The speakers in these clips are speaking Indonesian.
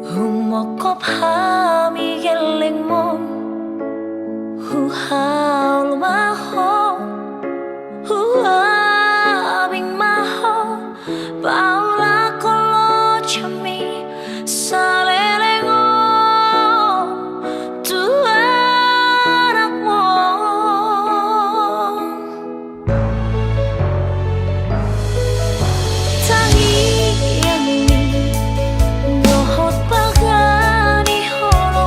Humokop hami geling mo Huhaul maho Huabing maho Paula kolo chami Salelengo Tuanak mo Tangi yang ini Nohot pagani holo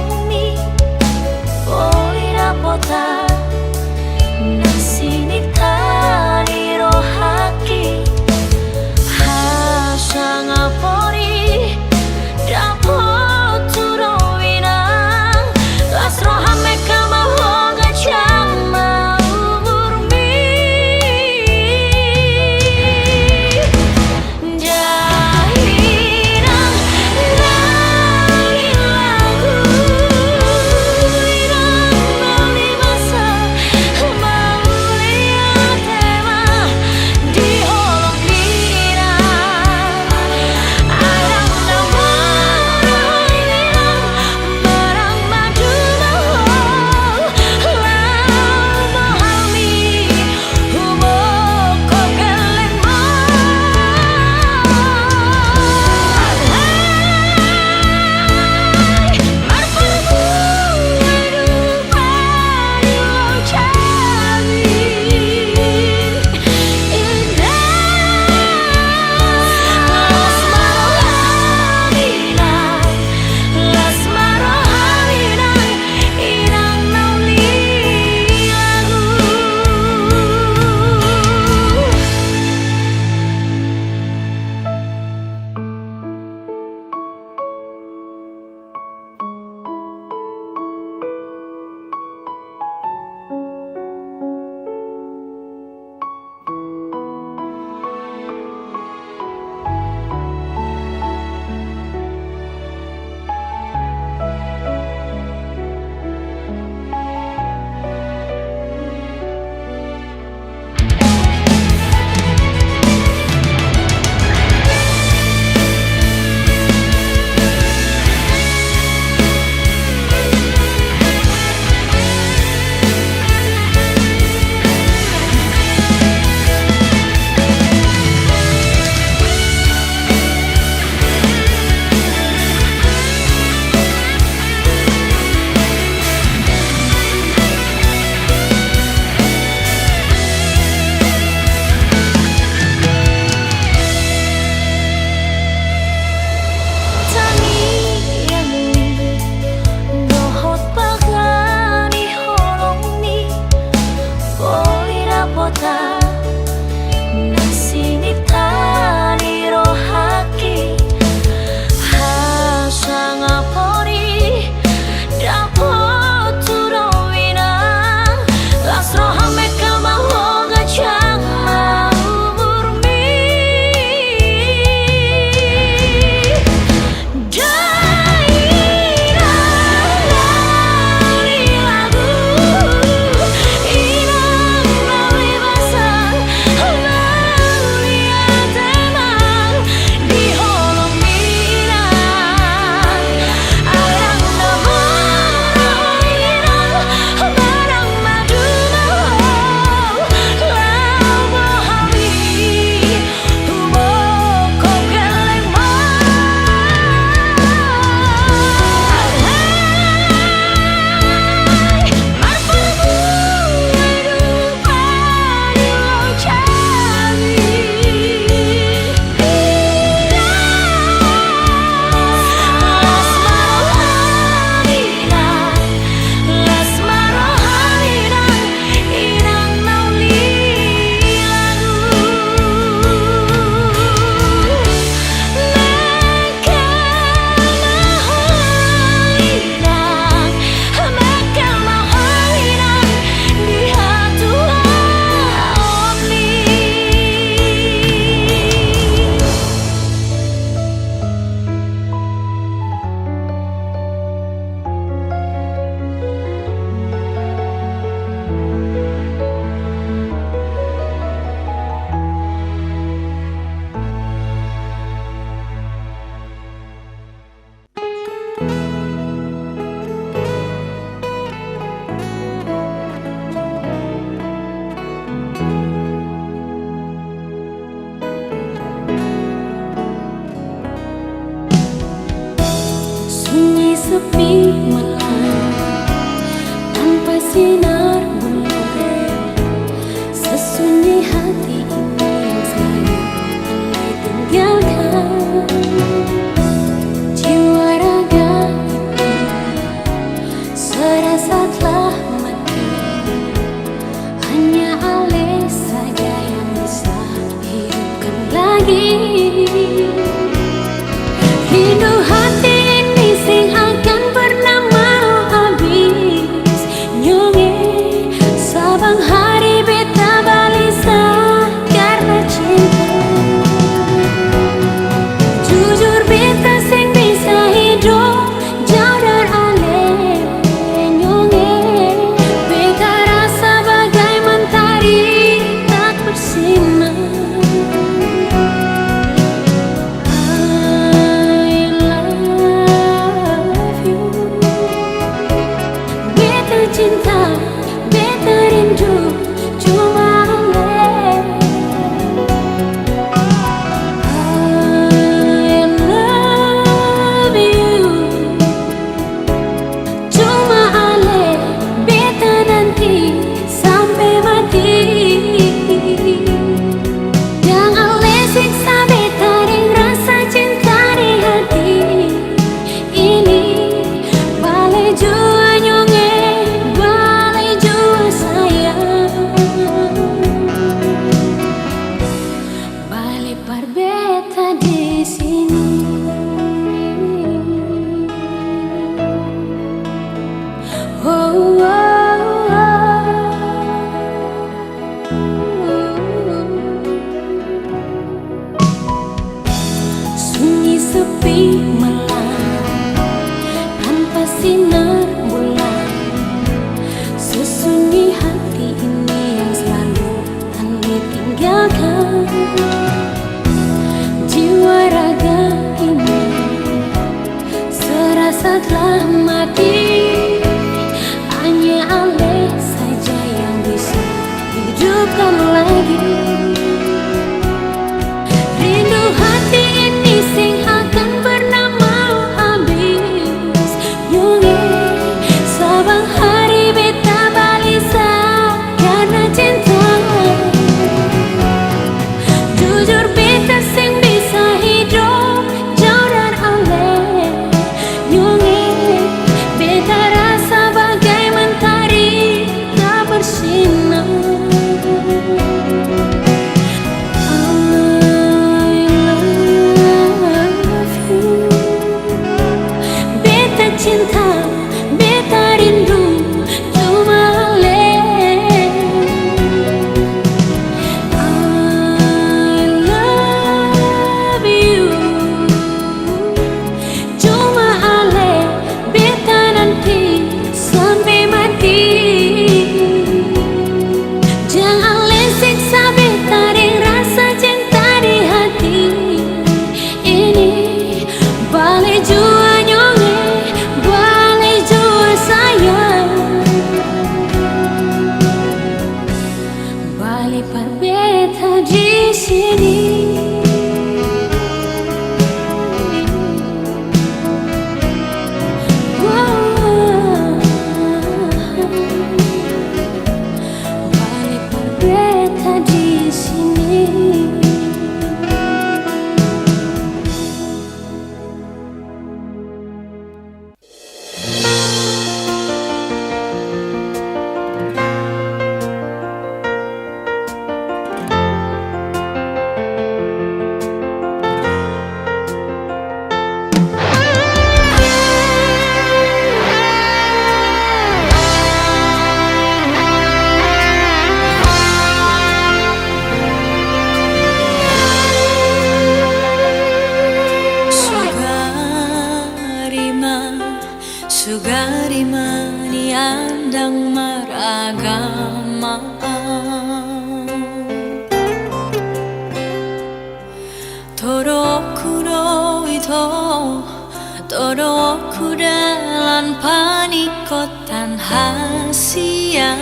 kotan hasia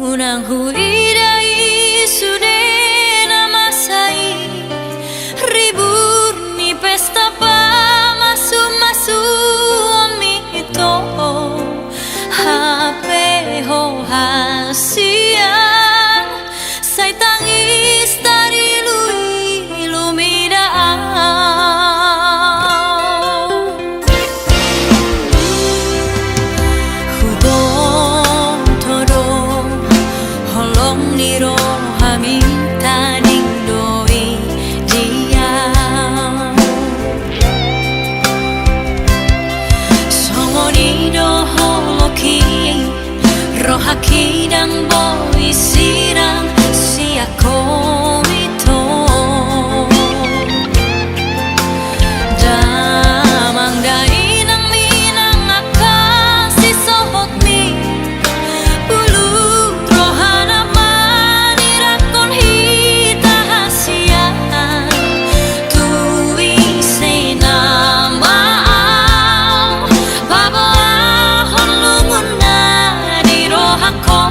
unang huidai sudena masai ribur ni pesta pa masu amito hape ho hasia sai tangis dari lumidaan hubong todo holong niro hami taning doi dia songoni do holoki rohaki dan boi sirang siako ito damang dai nang minang akasi sohot mi bulu rohana manirakon hita hasia tui senamau babo ahon lunguna di rohako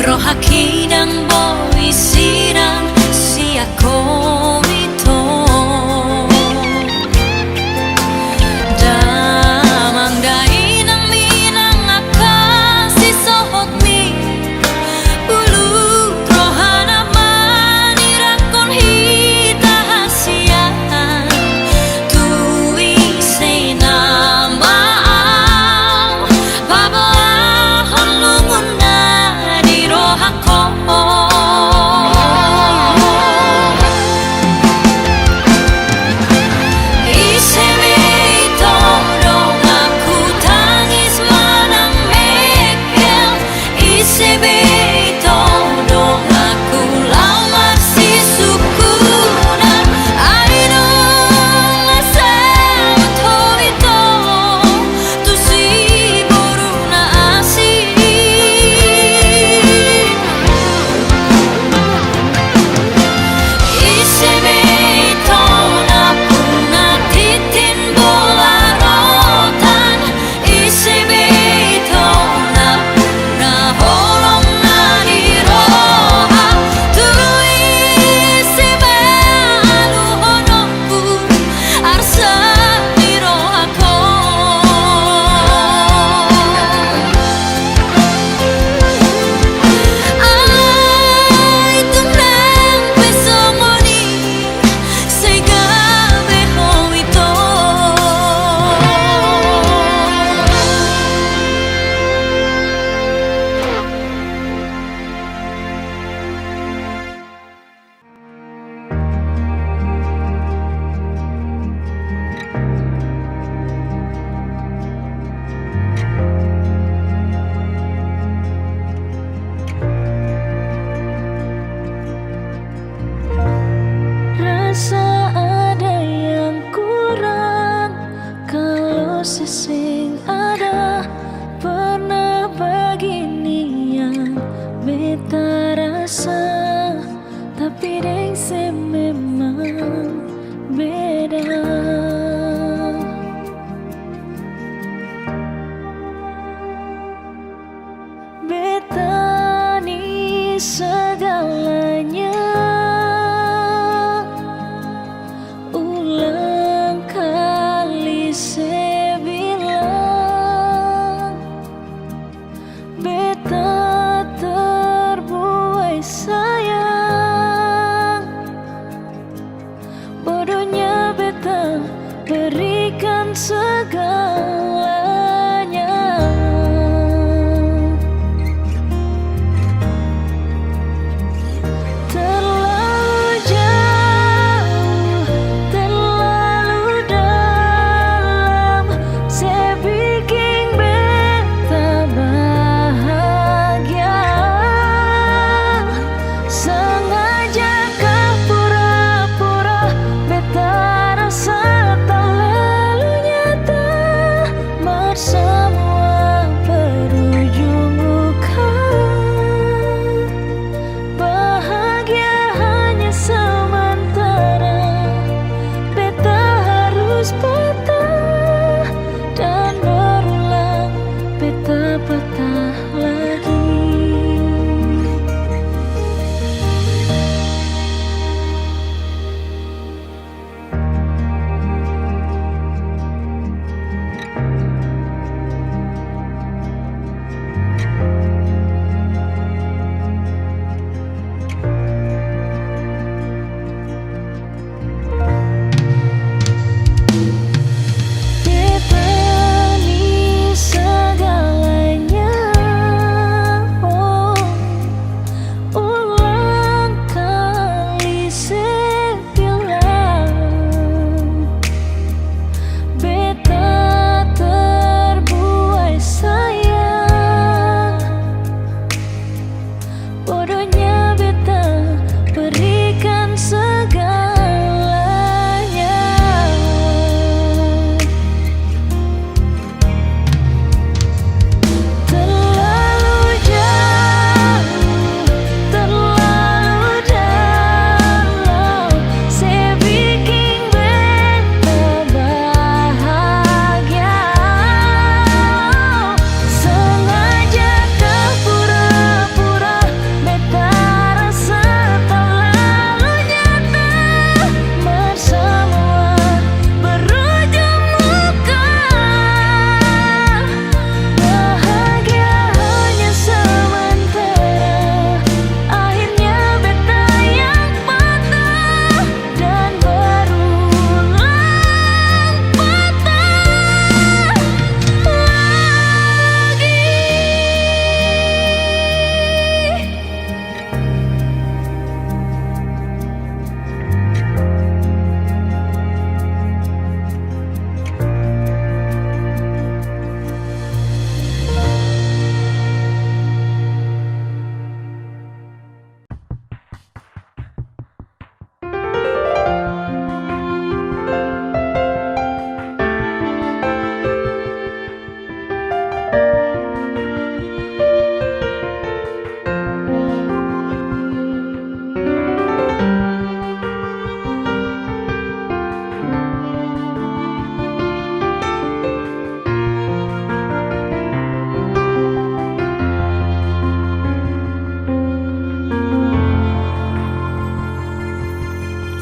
rohaki dan boi sirang siako ito damang dai nang minang akasi sohot mi bulu rohana manirakon hita hasia tui senamau babo ahon lunguna segalanya. Ulang kali saya bilang beta terbuai sayang. Bodohnya beta berikan segalanya. Terlalu jauh, terlalu dalam, saya bikin beta bahagia. Sengaja kah pura-pura beta rasa tak lalu nyata, semua berujung luka. Bahagia hanya sementara, beta harus patah dan berulang, beta patah lagi. Bodohnya beta berikan segalanya. Terlalu jauh, terlalu dalam, saya bikin beta bahagia. Sengaja kah pura-pura beta rasa tak lalu nyata, semua berujung luka. Bahagia hanya sementara, akhirnya beta yang patah dan berulang patah lagi.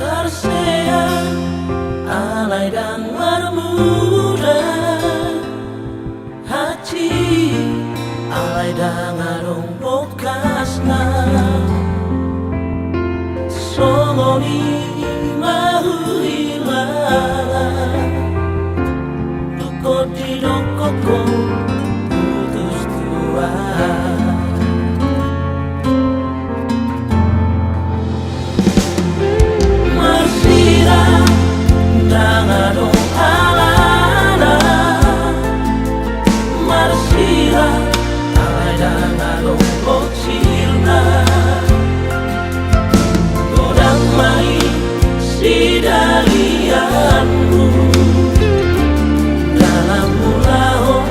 Terseang alay dan bermuda, hati alay dan arung bokasna, songoni mahu hilang, duko di dokoko putus tua. Dalianmu dalam mulao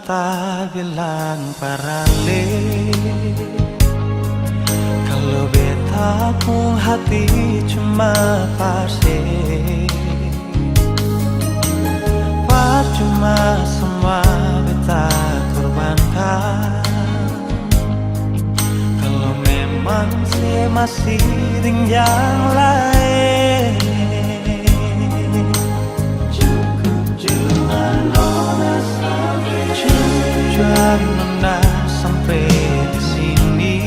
mata bilang parale, kalau beta pun hati cuma pase. Percuma semua beta korbankan, kalau memang saya masih dengan yang lain. Cukup jua nona sampai di sini,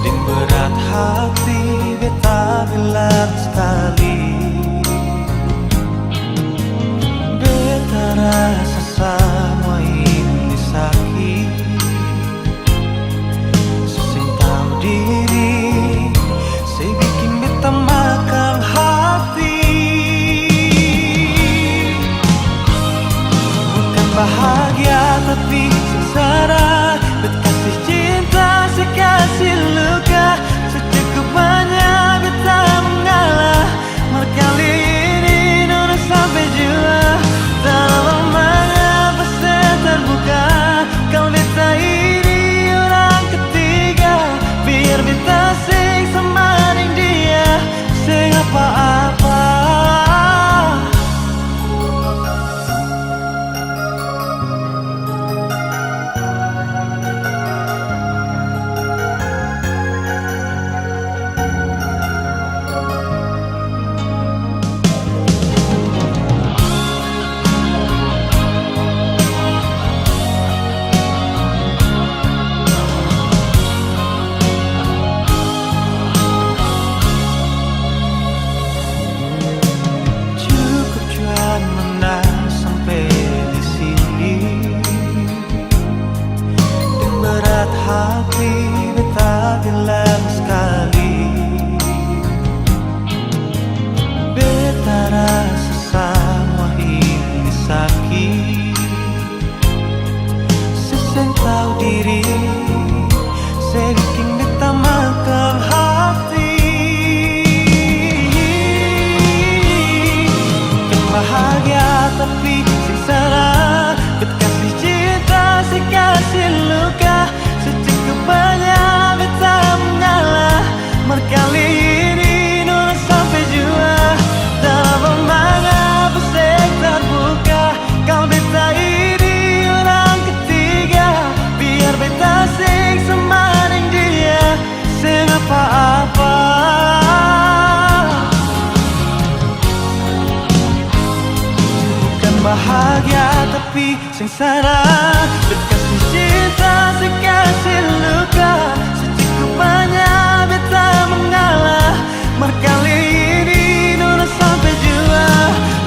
dan berat hati beta bilang sekali. Beta rasa semua ini sakit, sesing tahu diri, saya bikin beta makan hati. Bukan bahagia tapi sengsara, beta kasih cinta, saya kasih luka, secukup banyak beta mengalah. Kali ini nona sampai jua, dalam mengapa saya terbuka. Kalau beta ini orang ketiga, biar beta sing sama dengan dia, sing apa-apa. Hati beta bilang sekali, beta rasa semua ini sakit, seseng tahu diri, saya bikin beta makan hati. Bukan bahagia tapi sengsara, beta kasih cinta, saya kasih luka, banyak beta mengalah. Kali ini nona sampai jua, dalam mengapa saya terbuka. Kalau beta ini orang ketiga, biar beta sing sama dengan dia, sing apa-apa. Bukan bahagia tapi sengsara, beta kasih cinta, saya kasih luka, secukup banyak beta mengalah. Kali ini nona sampai jua,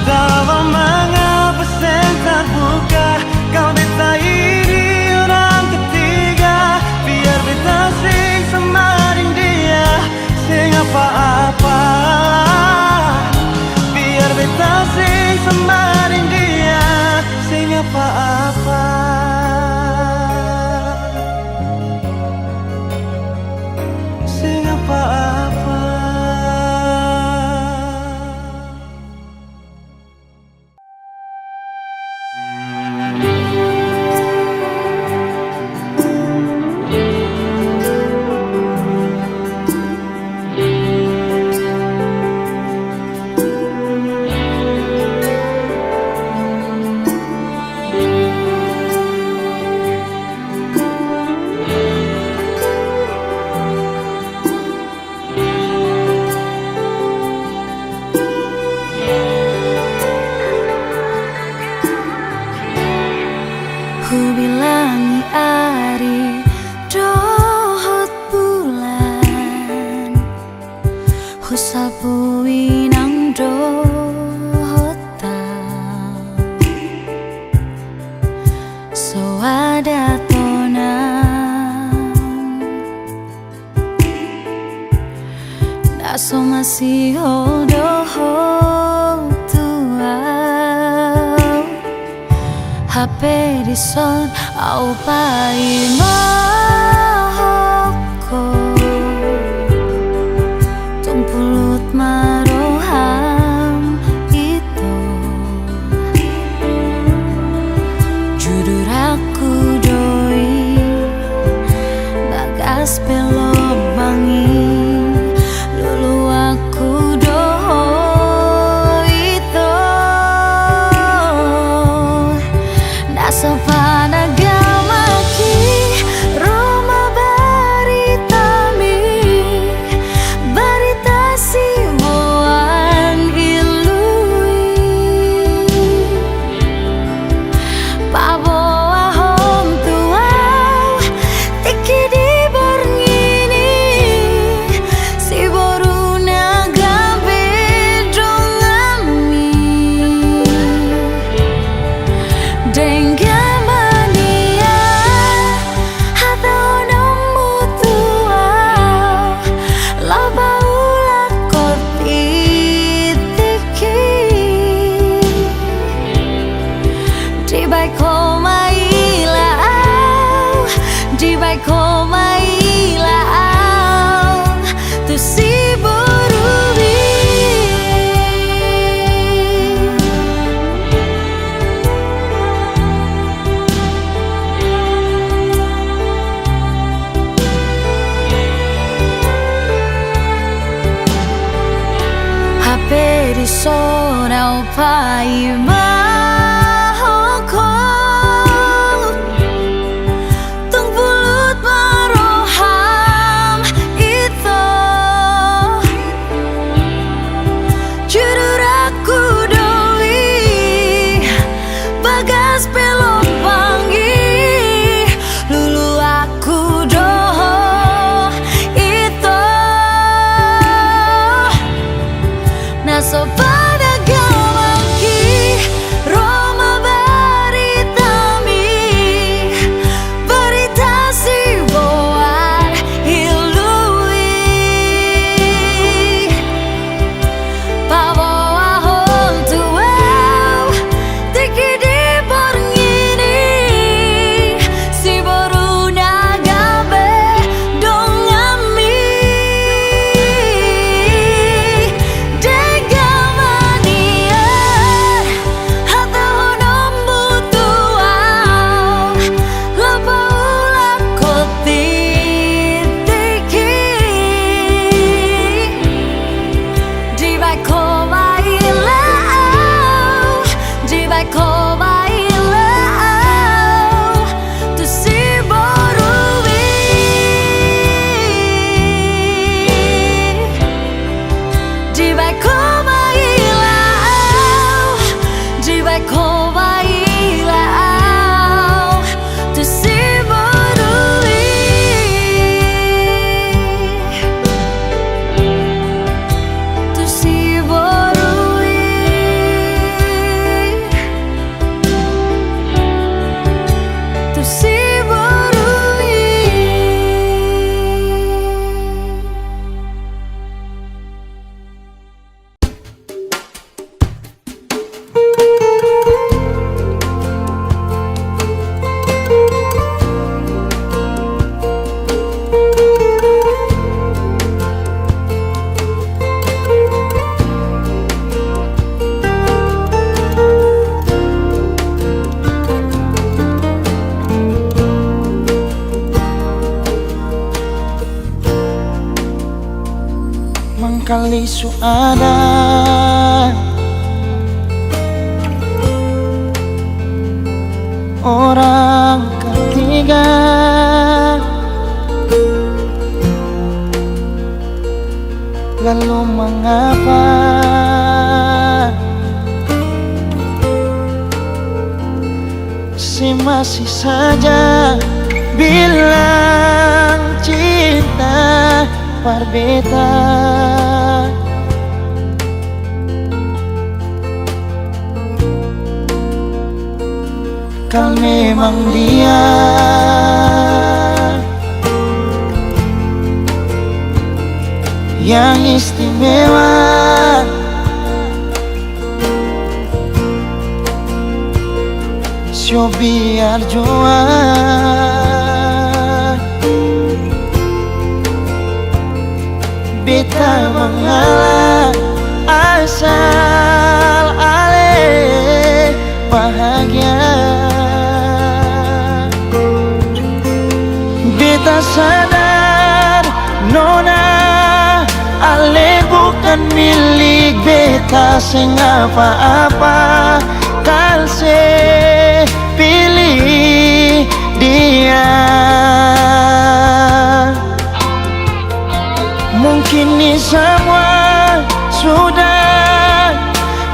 dalam mengapa saya terbuka. Kalau beta ini orang ketiga, biar beta sing sama dengan dia, sing apa-apa. Biar beta sing sama dengan dia, sing apa-apa. Sing apa-apa. Ku bilangi ari dohot bulan, husal puinang dohotan, so ada tonan, daso masih dohot HP di son au pai mahoko tong pulut maroham itu bagas pelok bangi lulu aku doho itu nasofana gamaki Roma baritami baritasi boan ilui paboa hom tuau tiki di borngini si boruna gambe dongami dengamania hata onomu tuau laba ula tiki di bai koma ilau di bai koma ilau tu si borubi HP di sona upai mahoko tung bulut maroham itu juduraku doi bagas pelok bangi lulu aku doho itu naso pada gamaki Roma baritami baritasi boan hilui paboa hom tuau tiki di borngini si boruna gambe dongami dengamania hata onomu tuau laba ula tiki di bai koma ilau di bai koma ilau tu si borubi di bai koma ilau di bai koma ilau tu si borubi tu si borui tu si borui Mangkali su ada orang ketiga lalu mengapa si masih saja bilang cinta berbeda. Kau memang dia yang istimewa, so biar jua beta mengalah asal ale bahagia. Beta sadar Nona, ale bukan milik beta sing apa-apa. Kalse pilih dia. Mungkin ini semua sudah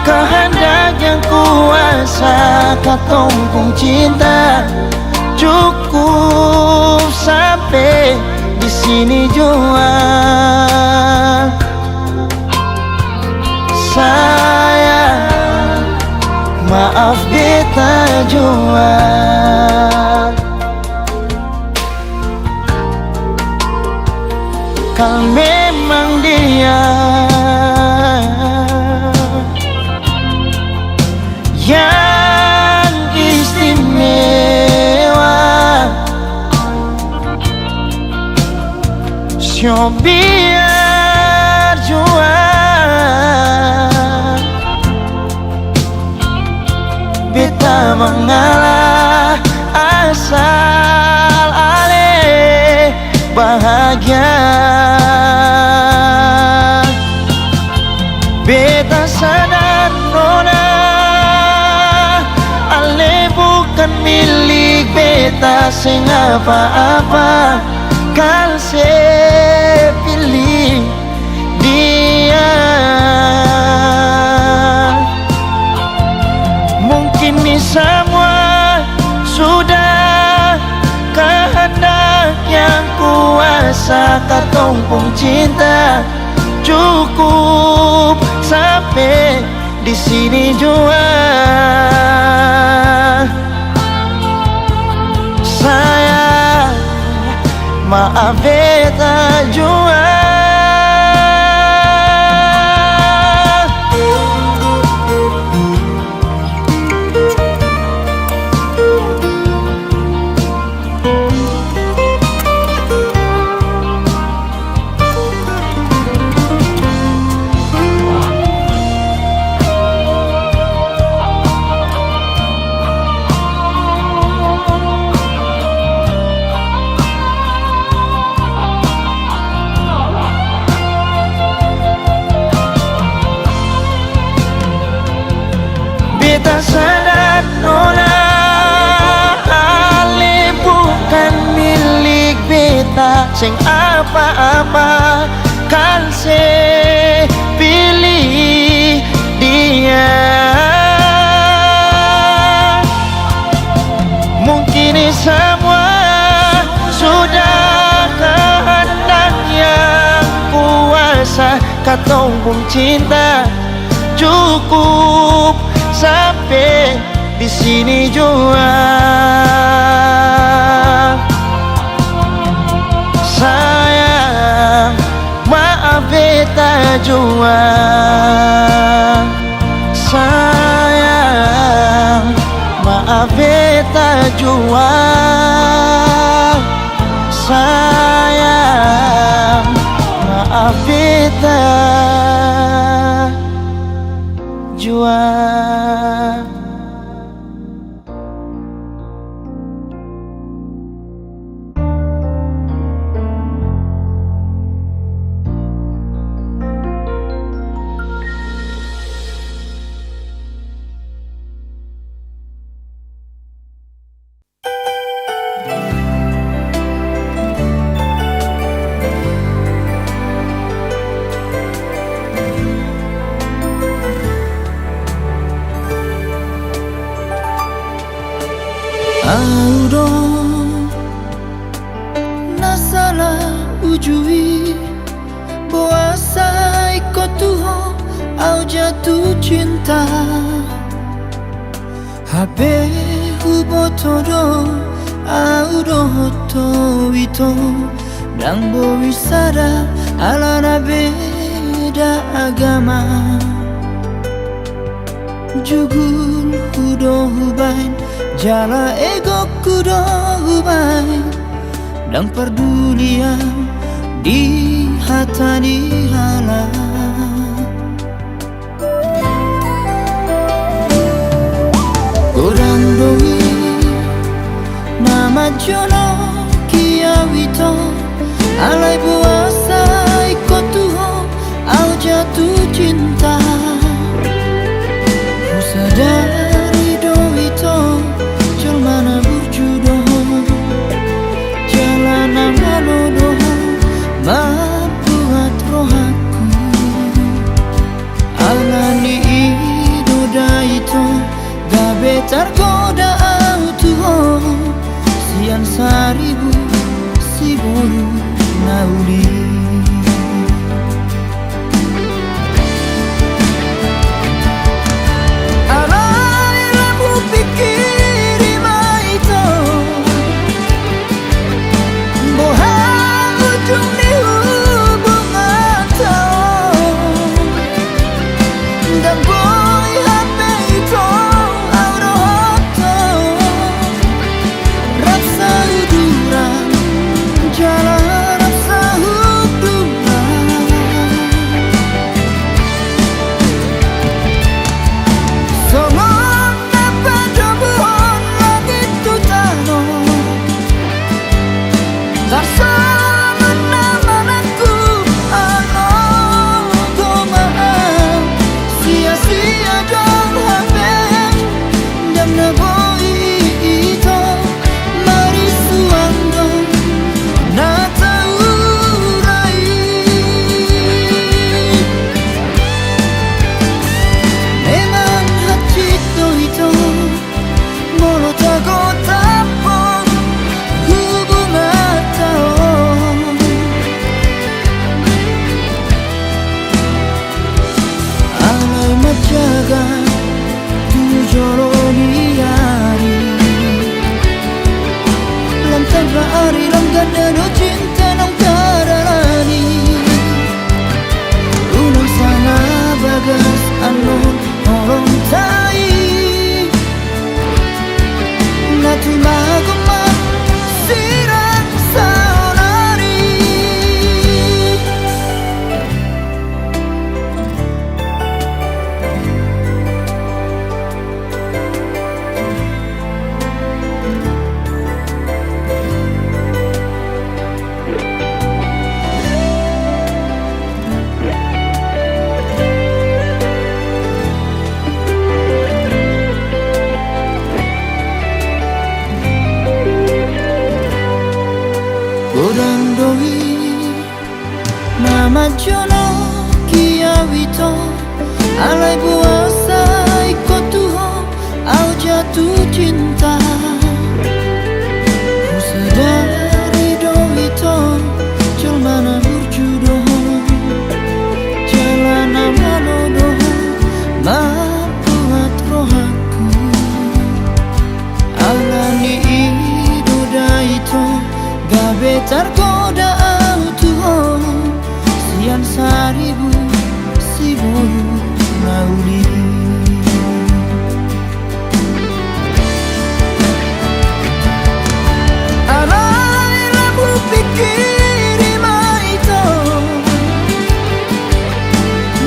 kehendak yang kuasa. Katompong cinta cukup sampai di sini jua. Sayang, maaf beta jua. Kau memang dia yang istimewa. Sio biar jua beta mengalah asal ale bahagia. Beta sadar nona, ale bukan milik beta sing apa-apa. Kalse pilih dia. Mungkin ini semua sudah kehendak yang kuasa. Katompong cinta cukup sampai di sini jua. Sayang, maaf beta jua. Beta sadar nona, ale bukan milik beta sing apa-apa. Kalse pilih dia. Mungkin ini semua sudah kehendak yang kuasa. Katompong cinta cukup sampai di sini jua. Sayang, maaf beta jua. Sayang, maaf beta jua. Sayang, maaf beta jua. Auro nasalah ujui Boasai ko tuho au jatuh cinta. Habe hubotoro auro hoto ito Dang bowisara alana beda agama. Jugul hudo hubain jala ego kudo hubain. Dang perdulian di hata di hala. Godang doi nama jono kia wito alai buasa cinta. Ku sadari do itu jelmana berjodoh, jalanan manodoh membuat rohaku alani idoda itu gabe tergoda autuho sian saribu si boyu naudi. Ari lang ganda no cinta nang kararani unang sana bagas anon orang tai natumago man sirang saonari. Godandoi nama jono kia wito alai puasa ikut tuho au jatuh cinta. Ku sadari do itu jelmana berjodoh, jalanan manodoh membuat rohaku alani idoda itu gabe tergoda autuho sian saribu si boyu naudi. Alai rabu pikir itu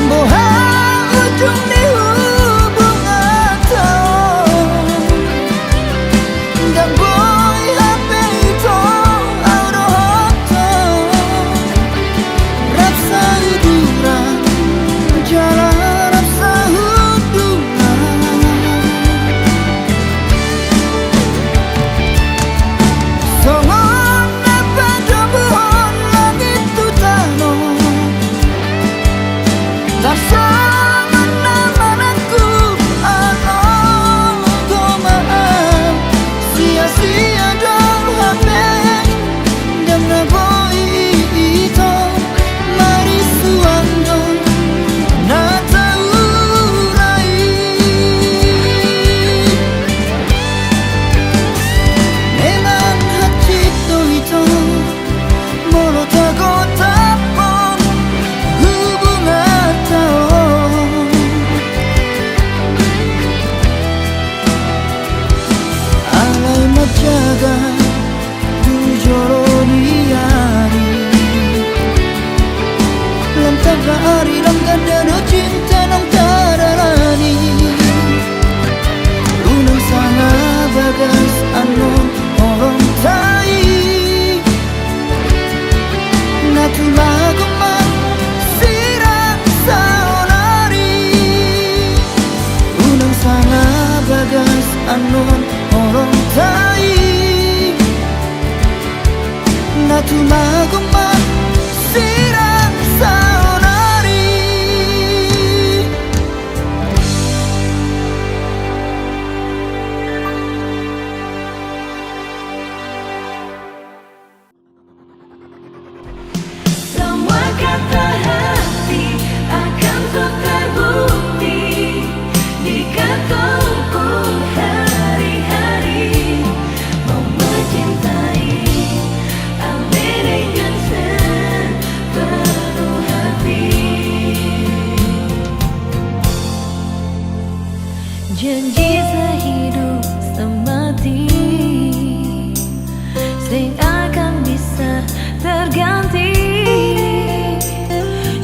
boha ujung di hubungan tau dan boy HP itu jalan rasa sing akan bisa terganti.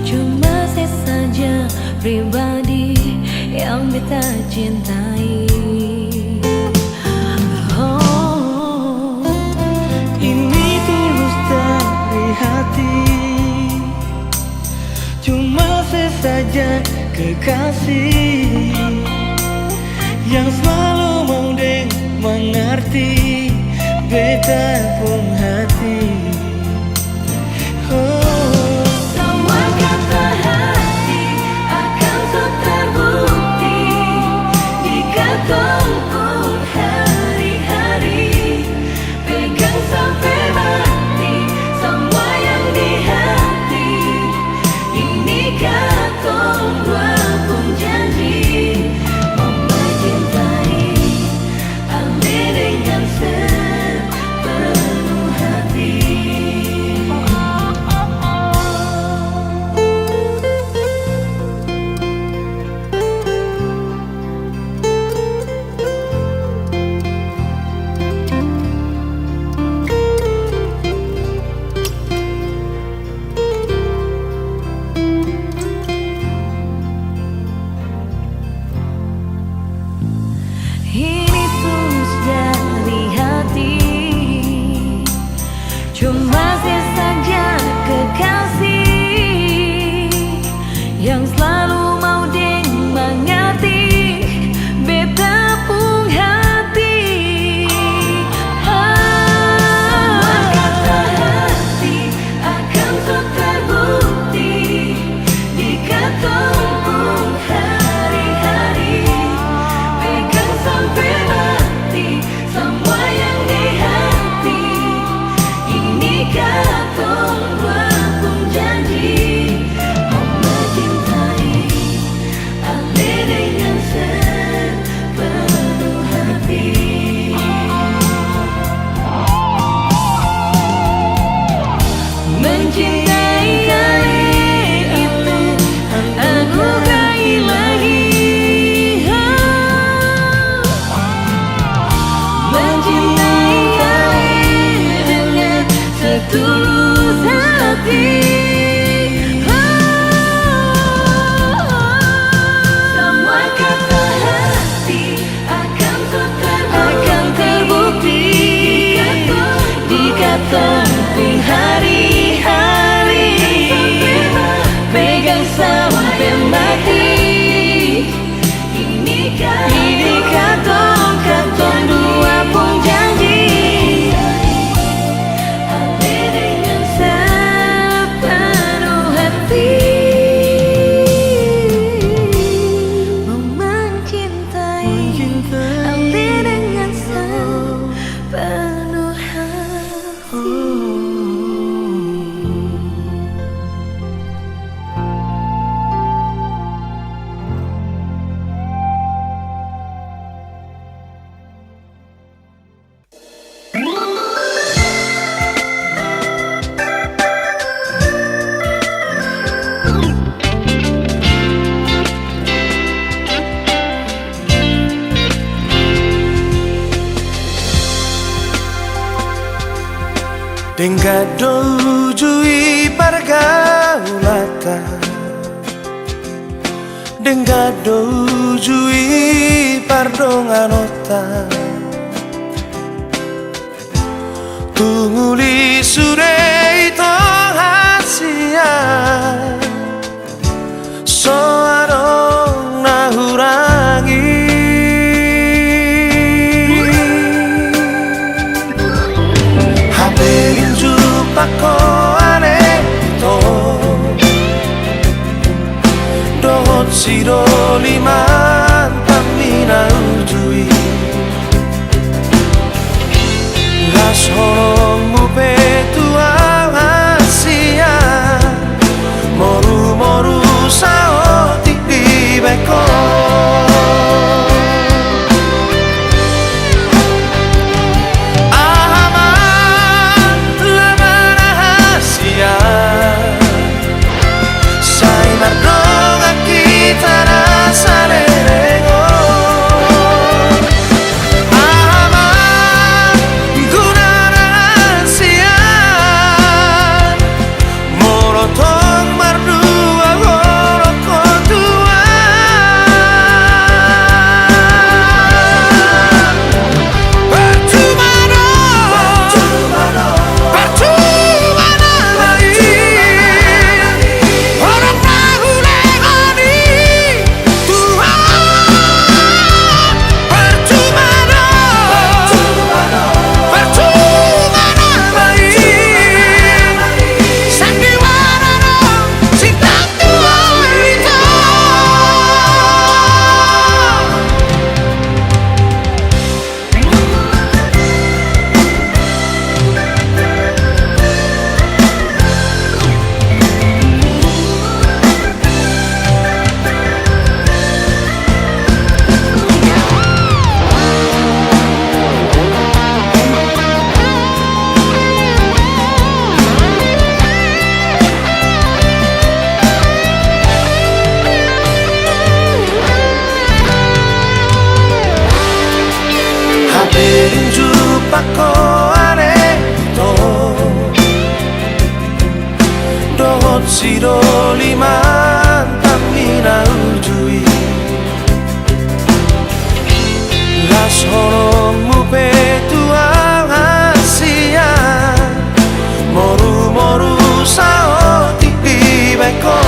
Cuma saya saja pribadi yang beta cintai. Oh, ini tulus dari hati. Cuma saya saja kekasih yang selalu mau deng mengerti beta pun hati. Oh, semua kata hati akan terbukti di ketemu hari-hari. Pegang sampai mati semua yang di hati. Ini katong dua pun janji mencintai ambil dengan sepenuh hati. Ini tulus dari hati. Cuma saya saja kekasih yang selalu mau deng mengerti beta pun hati. Semua kata hati akan terbukti di ketemu hari-hari. Pegang sampai mati semua yang di hati. Ini katong dua pun janji mencintai ambil dengan sepenuh hati. Mencintai itu anugerah ilahi. Mencintai dengan setulus hati. Semua kata hati akan terbukti di ketemu hari-hari. Pegang sampai mati. Ini katong dua pun janji ambil dengan sepenuh hati. Mencintai ambil dengan sepenuh hati. Denggado jui pargaulata, denggado jui pardonganota, tunguli surei tong hasia, soarong nahurangi. Pako ane to dohot siro liman pamina ujui las horong mu petua hasia siro limantan mina ujui las horomu petuang asia moru moru sao tipi beko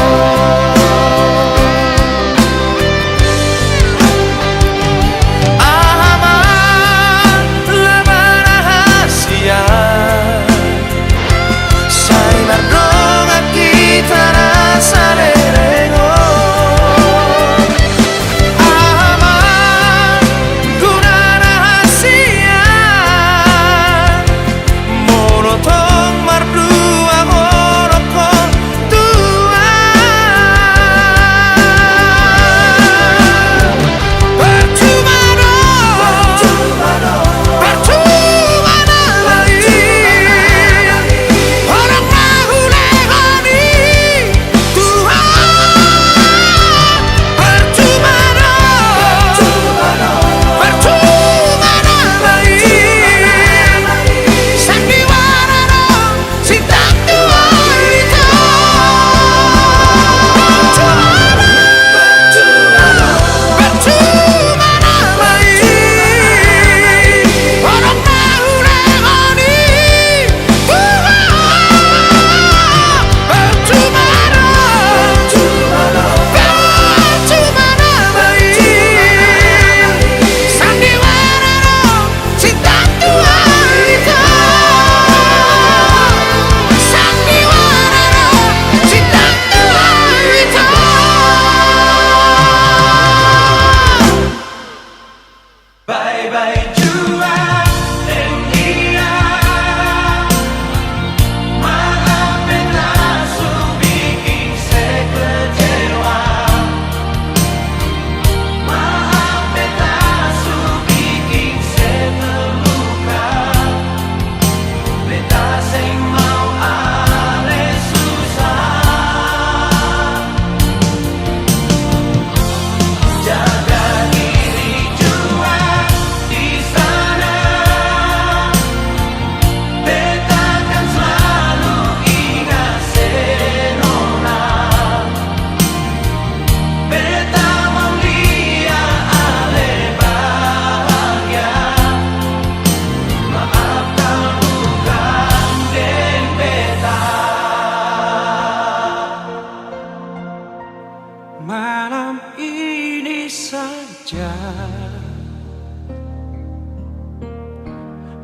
malam ini saja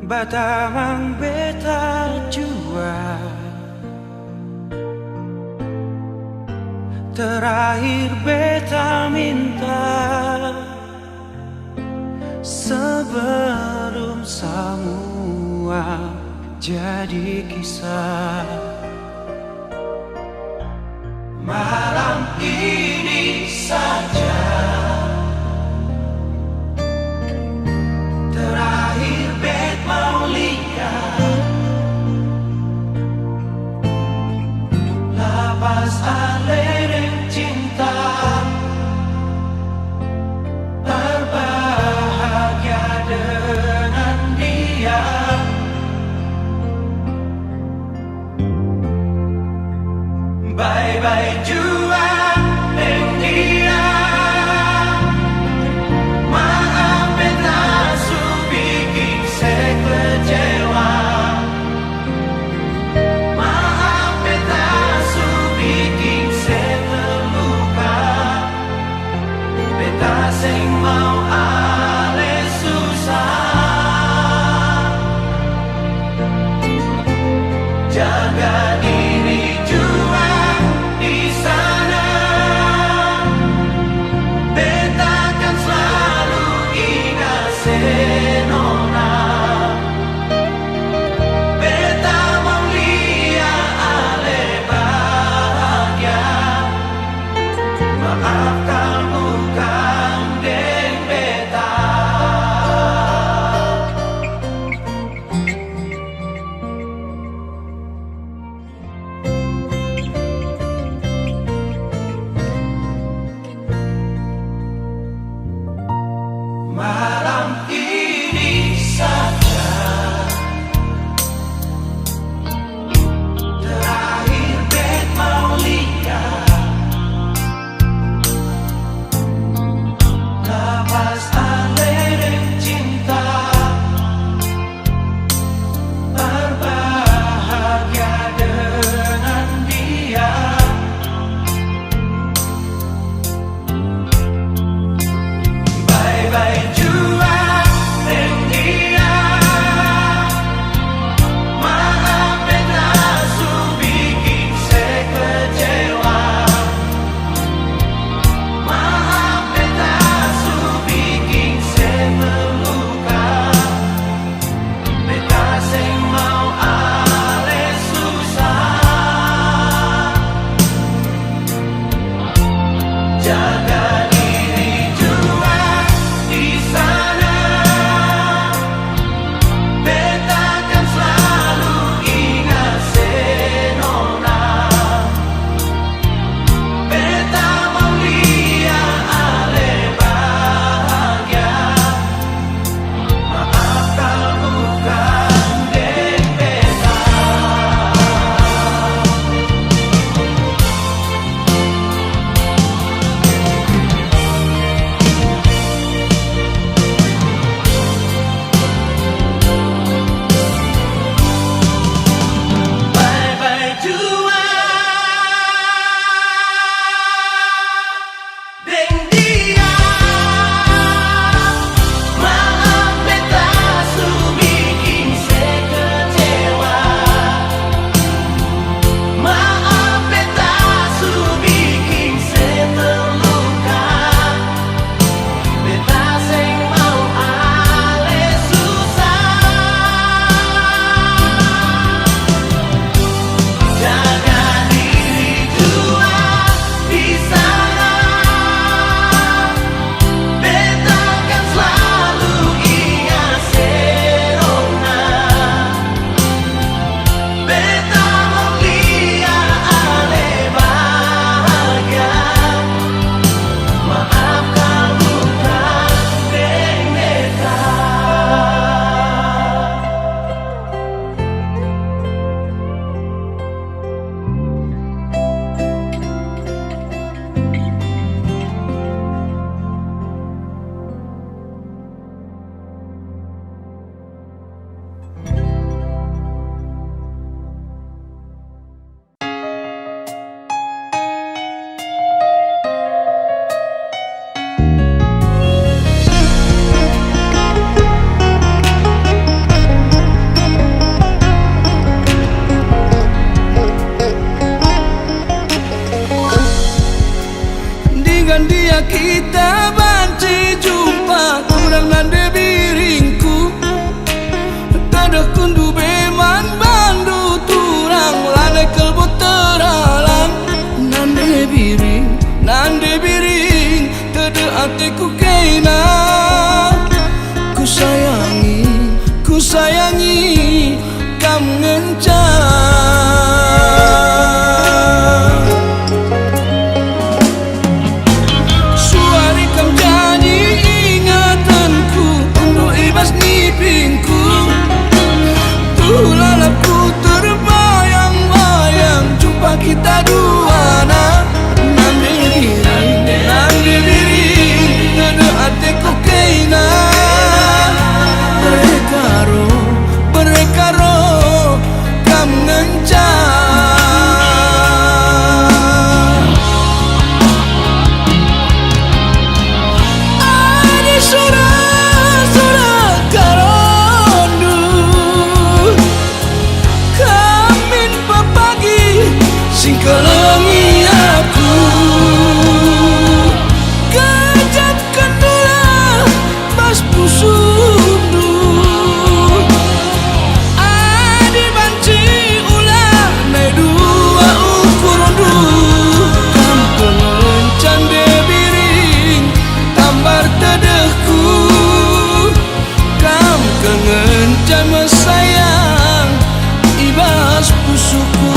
batamang beta jua terakhir beta minta sebelum semua jadi kisah. Malam ini saja terakhir bet mau lihat lapas alereng cinta berbahagia dengan dia. Bye-bye jua dengan dia. Maaf beta su bikin saya kecewa. Maaf beta su bikin saya terluka. Beta sing mau ale susah. Jaga diri jua di sana. Beta kan selalu ingat senona. Beta mau lihat ale bahagia. Maafkan bukan deng beta. pusuku.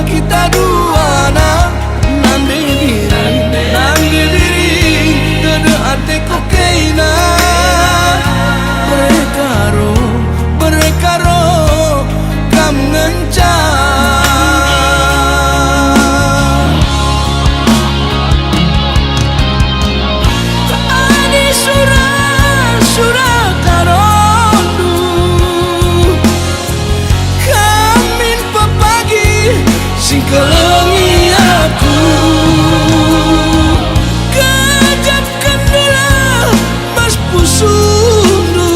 Kita dua na nande diri tede ate kokeina berekaro kam ngencang ani surah karondu kamin papagi sing kelengi aku kejapkan dula mas pusundu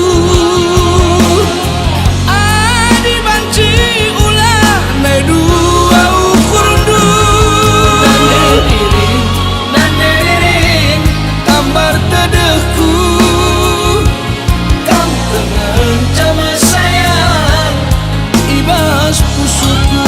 adi banci ulah nai dua ukurundu nande diri tambar tedehku kam tengencam sayang ibas pusuku.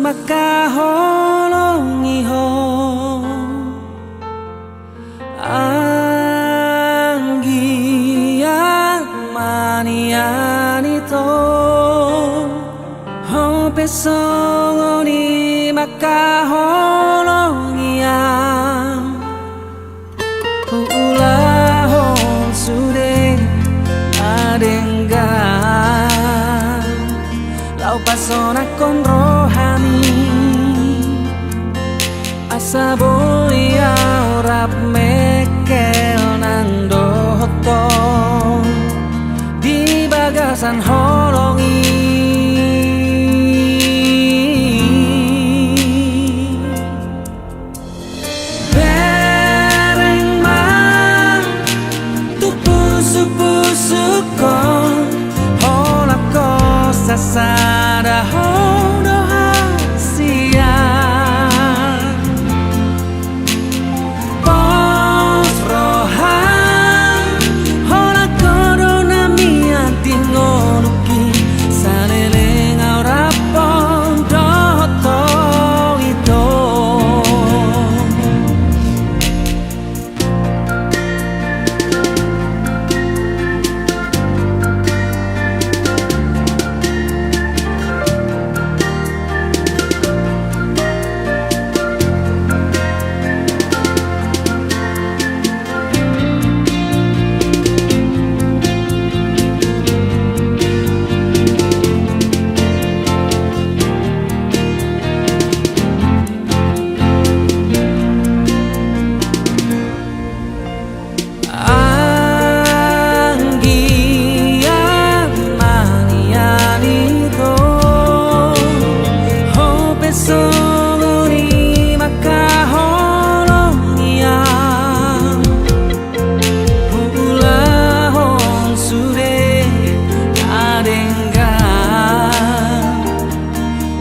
makaholongi ho anggia maniani to ho pesongoni makaholongi am ulahon sude adenggan lau pasona kon rohani asa boya rap mekel nang doto di bagasan holongi bereng mang tu pusu-pusu kon holak ko sasada hodo hasia pos rohan holak kodo nami atin ngonuki saleleng aura pondoto itu songoni makaholongiam ulahon sude adenggan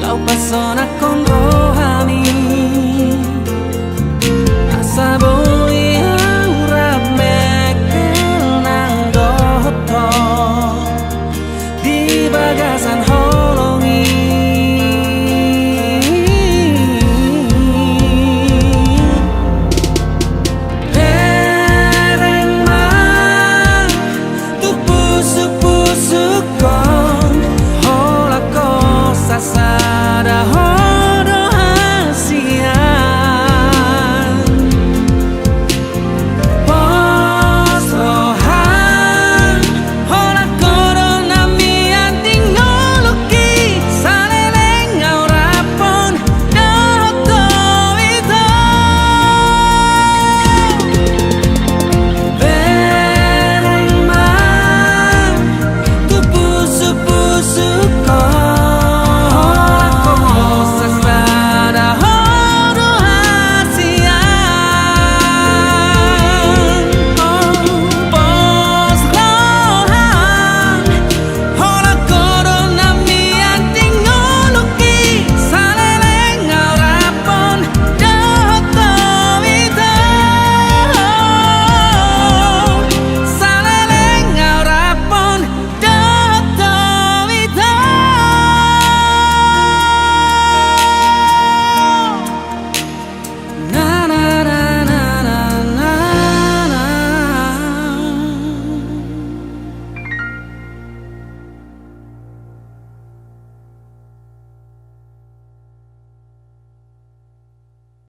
lau pasona kon